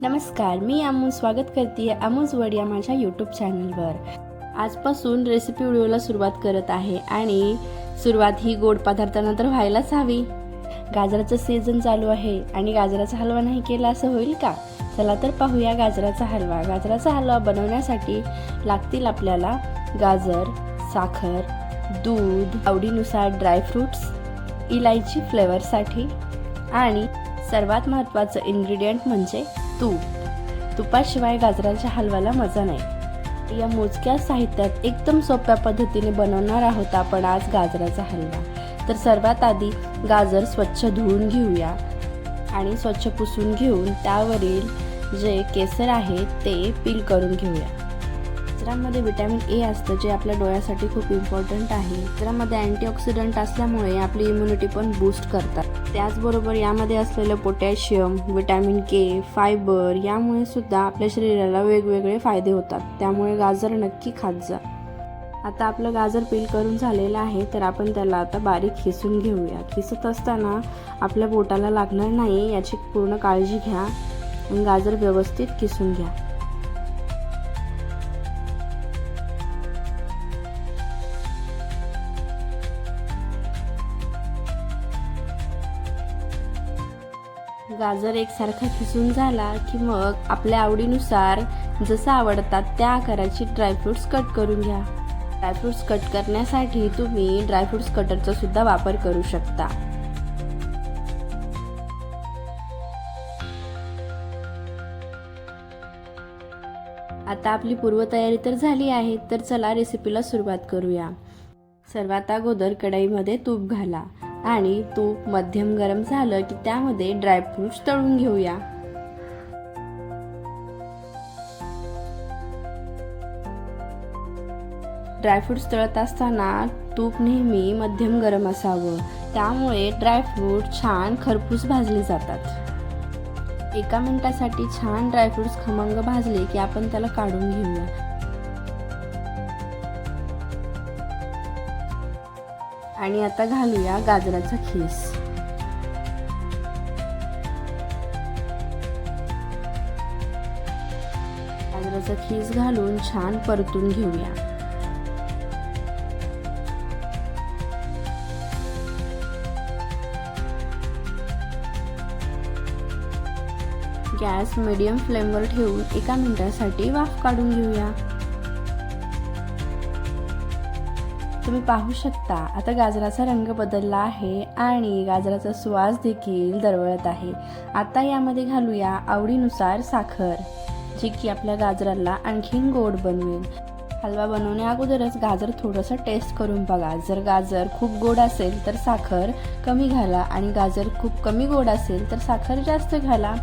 नमस्कार, मी अमू स्वागत करते अमूज वर्ड या माझ्या यूट्यूब चॅनलवर। आजपासून रेसिपी व्हिडिओला सुरुवात करत आहे आणि सुरुवात ही गोड पदार्थांना तर व्हायलाच हवी। गाजराचं सीझन चालू आहे आणि गाजराचा हलवा नाही केला असं होईल का? चला तर पाहूया गाजराचा हलवा। गाजराचा हलवा बनवण्यासाठी लागतील आपल्याला गाजर, साखर, दूध, आवडीनुसार ड्रायफ्रुट्स, इलायची फ्लेवरसाठी आणि सर्वात महत्त्वाचं इन्ग्रेडियंट म्हणजे तूप। तुपाशिवाय गाजराच्या हलव्याला मजा नाही। या मोजक्या साहित्यात एकदम सोप्या पद्धतीने बनवणार आहोत आपण आज गाजराचा हलवा। तर सर्वात आधी गाजर स्वच्छ धुवून घेऊया आणि स्वच्छ पुसून घेऊन त्यावरील जे केसर आहे ते पील करून घेऊया। गाजरामध्ये विटॅमिन ए असतं जे आपल्या डोळ्यासाठी खूप इम्पॉर्टंट आहे। गाजरामध्ये अँटीऑक्सिडंट असल्यामुळे आपली इम्युनिटी पण बूस्ट करतात। त्याचबरोबर यामध्ये असलेलं पोटॅशियम, विटॅमिन के, फायबर यामुळे सुद्धा आपल्या शरीराला वेगवेगळे फायदे होतात। त्यामुळे गाजर नक्की खात जा। आता आपलं गाजर पील करून झालेलं आहे तर आपण त्याला आता बारीक खिसून घेऊया। खिसत असताना आपल्या बोटाला लागणार नाही याची पूर्ण काळजी घ्या आणि गाजर व्यवस्थित खिसून घ्या। गाजर एकसारखा खिसून झाला की मग आपल्या आवडीनुसार जसं आवडतात त्या आकाराची ड्रायफ्रुट्स कट करून घ्या। ड्रायफ्रुट्स कट करण्यासाठी तुम्ही ड्रायफ्रुट्स कटरचा सुद्धा वापर करू शकता। आता आपली पूर्वतयारी तर झाली आहे तर चला रेसिपीला सुरुवात करूया। सर्वात अगोदर कढईमध्ये तूप घाला आणि तूप मध्यम गरम झालं की त्यामध्ये ड्रायफ्रुट्स तळून घेऊया। ड्रायफ्रुट्स तळत असताना तूप नेहमी मध्यम गरम असावं, त्यामुळे ड्रायफ्रूट छान खरपूस भाजले जातात। 1 मिनिटासाठी छान ड्रायफ्रुट्स खमंग भाजले की आपण त्याला काढून घेऊया। आणि आता घालूया गाजराचा खीस। गाजराचा खीस घालून छान परतून घेऊया। गॅस मीडियम फ्लेमवर ठेवून 1 मिनिटासाठी वाफ काढून घेऊया। तुम्ही पाहू शकता आता गाजराचा रंग बदलला आहे आणि गाजराचा सुवास देखील दरवळत आहे। आता यामध्ये घालूया आवडीनुसार साखर, जी की आपल्या गाजराला आणखीन गोड बनवेल। हलवा बनवण्या अगोदरच गाजर थोडंसं टेस्ट करून बघा। जर गाजर खूप गोड असेल तर साखर कमी घाला आणि गाजर खूप कमी गोड असेल तर साखर जास्त घाला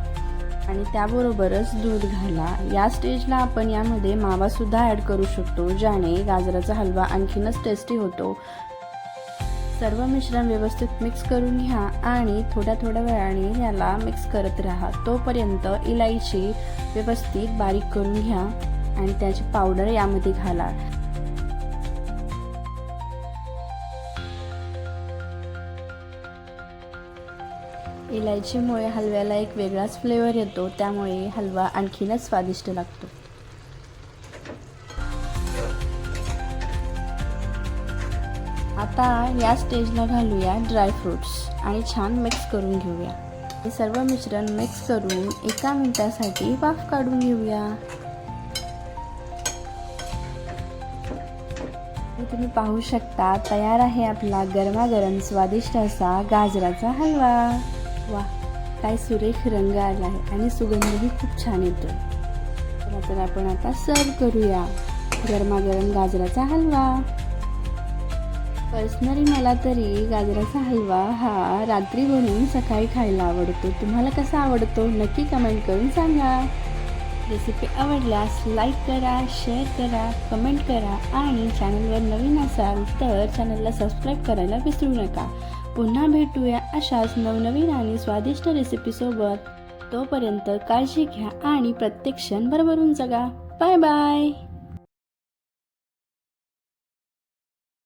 आणि त्याबरोबरच दूध घाला। या स्टेजला आपण यामध्ये मावा सुद्धा ॲड करू शकतो, ज्याने गाजराचा हलवा आणखीनच टेस्टी होतो। सर्व मिश्रण व्यवस्थित मिक्स करून घ्या आणि थोड्या वेळाने याला मिक्स करत राहा। तोपर्यंत इलायची व्यवस्थित बारीक करून घ्या आणि त्याची पावडर यामध्ये घाला। इलायचीमुळे हलव्याला एक वेगळाच फ्लेवर येतो, त्यामुळे हलवा आणखीनच स्वादिष्ट लागतो। आता या स्टेजला घालूया ड्रायफ्रुट्स आणि छान मिक्स करून घेऊया। हे सर्व मिश्रण मिक्स करून 1 मिनिटासाठी वाफ काढून घेऊया। तुम्ही पाहू शकता तयार आहे आपला गरमागरम स्वादिष्ट असा गाजराचा हलवा। वा, काय सुरेख रंग आला आहे आणि सुगंधही खूप छान येतो। तर आपण आता सर्व करूया गरमागरम गाजराचा हलवा। पर्सनली मला तरी गाजराचा हलवा हा रात्री बनवून सकाळी खायला आवडतो। तुम्हाला कसा आवडतो नक्की कमेंट करून सांगा। रेसिपी आवडल्यास लाईक करा, शेअर करा, कमेंट करा आणि चॅनलवर नवीन असाल तर चॅनलला सबस्क्राईब करायला विसरू नका। पुन्हा भेटूया अशाच नवनवीन आणि स्वादिष्ट रेसिपीसोबत। तोपर्यंत काळजी घ्या आणि प्रत्येक क्षण भरभरून जगा। Bye bye.